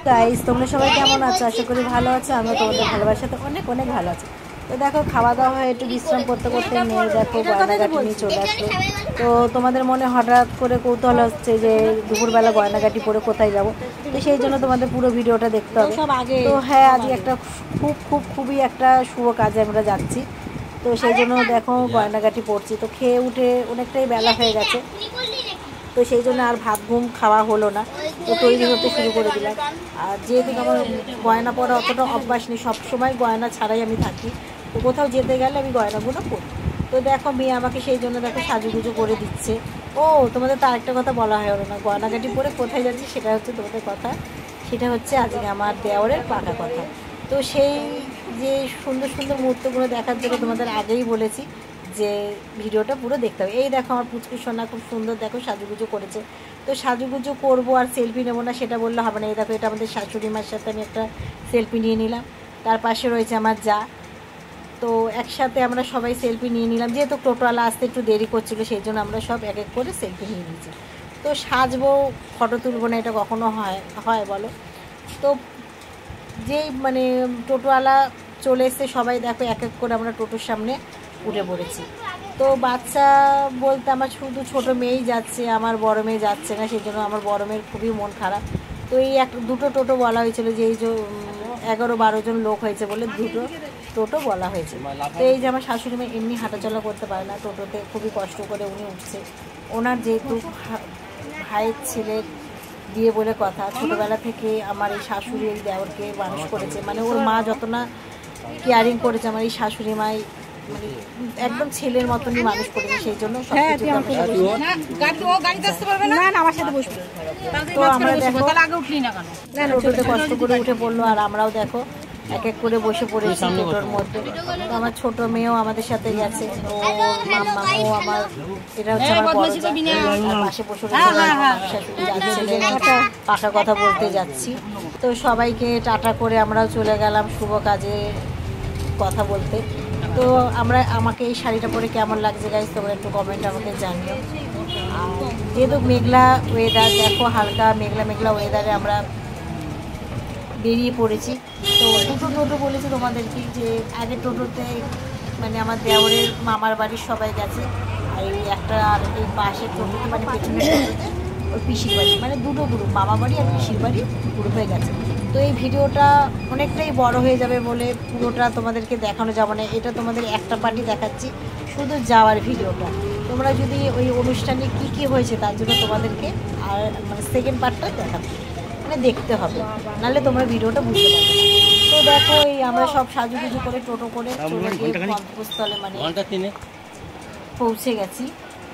Guys, তোমরা সবাই কেমন আছো? আশা করি ভালো আছো। আমিও তোমাদের ভালোবাসাতে অনেক অনেক ভালো আছি। তো দেখো, খাওয়া দাওয়া হয়ে একটু বিশ্রাম করতে করতে মেয়ে দেখো গয়নাগাটি নিয়ে চলে আসলো। তো তোমাদের মনে হঠাৎ করে কৌতূহল হচ্ছে যে দুপুরবেলা গয়নাগাটি পরে কোথায় যাব। তো সেই জন্য তোমাদের পুরো ভিডিওটা দেখতে হবে। তো হ্যাঁ, আজকে একটা খুবই একটা শুভ কাজে আমরা যাচ্ছি। তো সেই জন্য দেখো গয়নাগাটি পরছি। তো খেয়ে উঠে অনেকটাই বেলা হয়ে গেছে। তো সেই জন্য আর ভাত ঘুম খাওয়া হলো না। তো তৈরি হতে শুরু করে দিলাম। আর যেহেতু আমার গয়না পরা অতটা অভ্যাস নেই, সবসময় গয়না ছাড়াই আমি থাকি। তো কোথাও যেতে গেলে আমি গয়নাগুলো পরি। তো দেখো মেয়ে আমাকে সেই জন্য দেখো সাজুগুজু করে দিচ্ছে। ও তোমাদের তো আরেকটা কথা বলা হয় না, গয়নাগাটি পরে কোথায় যাচ্ছি সেটা হচ্ছে তোমাদের কথা। সেটা হচ্ছে আজকে আমার দেওরের পাকা কথা। তো সেই যে সুন্দর সুন্দর মুহূর্তগুলো দেখার জন্য তোমাদের আগেই বলেছি যে ভিডিওটা পুরো দেখতে হবে। এই দেখো আমার পুচকু সোনা খুব সুন্দর দেখো সাজুগুজু করেছে। তো সাজুগুজু করবো আর সেলফি নেবো না সেটা বললে হবে না। এই দেখো, এটা আমাদের শাশুড়ি মার সাথে আমি একটা সেলফি নিয়ে নিলাম। তার পাশে রয়েছে আমার যা। তো একসাথে আমরা সবাই সেলফি নিয়ে নিলাম। যেহেতু টোটোওয়ালা আসতে একটু দেরি করছিলো সেই জন্য আমরা সব এক এক করে সেলফি নিয়ে নিয়েছি। তো সাজবো, ফটো তুলবো না, এটা কখনো হয় বলো? তো যেই মানে টোটোওয়ালা চলে এসছে সবাই দেখো এক এক করে আমরা টোটোর সামনে উঠে পড়েছি। তো বাচ্চা বলতে আমার শুধু ছোটো মেয়েই যাচ্ছে, আমার বড় মেয়ে যাচ্ছে না। সেই জন্য আমার বড় মেয়ের খুবই মন খারাপ। তো এই দুটো টোটো বলা হয়েছিল যে এই যে 11-12 জন লোক হয়েছে বলে দুটো টোটো বলা হয়েছে। তো এই যে আমার শাশুড়ি মেয়ে এমনি হাঁটাচলা করতে পারে না, টোটোতে খুবই কষ্ট করে উনি উঠছে। ওনার যেহেতু ভাইয়ের ছেলের বিয়ে বলে কথা, ছোটোবেলা থেকে আমার এই শাশুড়ি এই দেওরকে মানুষ করেছে। মানে ওর মা যত না কেয়ারিং করেছে, আমার এই শাশুড়ি মাই মানে একদম ছেলের মতনই মানুষ করেছে। সেই জন্য তো আমরা দেখো টোটোতে কষ্ট করে উঠে পড়লো আর আমরাও দেখো এক এক করে বসে পড়েছি টোটোর মধ্যে। তো আমার ছোট মেয়েও আমাদের সাথে গেছে। ও মাম্মা, ও আমার এটা হচ্ছে আমার বড় যা, পাশে বসে যাচ্ছে পাকা কথা বলতে যাচ্ছি। তো সবাইকে টাটা করে আমরাও চলে গেলাম শুভ কাজে কথা বলতে। তো আমাকে এই শাড়িটা পরে কেমন লাগছে গাইস তোমরা একটু কমেন্ট আমাকে জানিও। আর যেহেতু মেঘলা ওয়েদার, দেখো হালকা মেঘলা ওয়েদারে আমরা বেরিয়ে পড়েছি। তো দুটো টোটো বলেছি তোমাদেরকে যে আগে টোটোতে মানে আমার দেওরের মামার বাড়ির সবাই গেছে, আর এই একটা আর এই পাশের টোটোতে মানে পেছনের টোটোতে ওই পিসির বাড়ি, মানে দুটো গ্রুপ, মামা বাড়ি আর পিসির বাড়ি গ্রুপ হয়ে গেছে। তো এই ভিডিওটা অনেকটাই বড় হয়ে যাবে বলে পুরোটা তোমাদেরকে দেখানো যাবে না। এটা তোমাদের একটা পার্টি দেখাচ্ছি, শুধু যাওয়ার ভিডিওটা। তোমরা যদি ওই অনুষ্ঠানে কী কী হয়েছে তার জন্য তোমাদেরকে আর মানে সেকেন্ড পার্টটা দেখাবে, মানে দেখতে হবে, নাহলে তোমরা ভিডিওটা বুঝতে পারবে। তো দেখো এই আমরা সব সাজুগুজু করে টোটো করে চলে গিয়ে গন্তব্যস্থলে মানে পৌঁছে গেছি,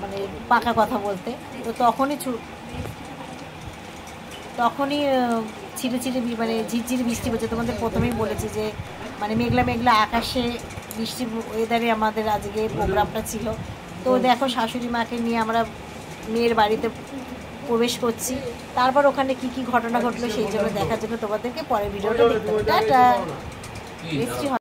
মানে পাকা কথা বলতে। তো তখনই ছিটে মানে ঝিরঝিরি বৃষ্টি পড়ছে। তোমাদের প্রথমেই বলেছি যে মানে মেঘলা আকাশে বৃষ্টি ওয়েদারে আমাদের আজকে প্রোগ্রামটা ছিল। তো দেখো শাশুড়ি মাকে নিয়ে আমরা মেয়ের বাড়িতে প্রবেশ করছি। তারপর ওখানে কি ঘটনা ঘটলো সেই জন্য দেখার জন্য তোমাদেরকে পরের ভিডিওটা দেখতে হবে। টাটা।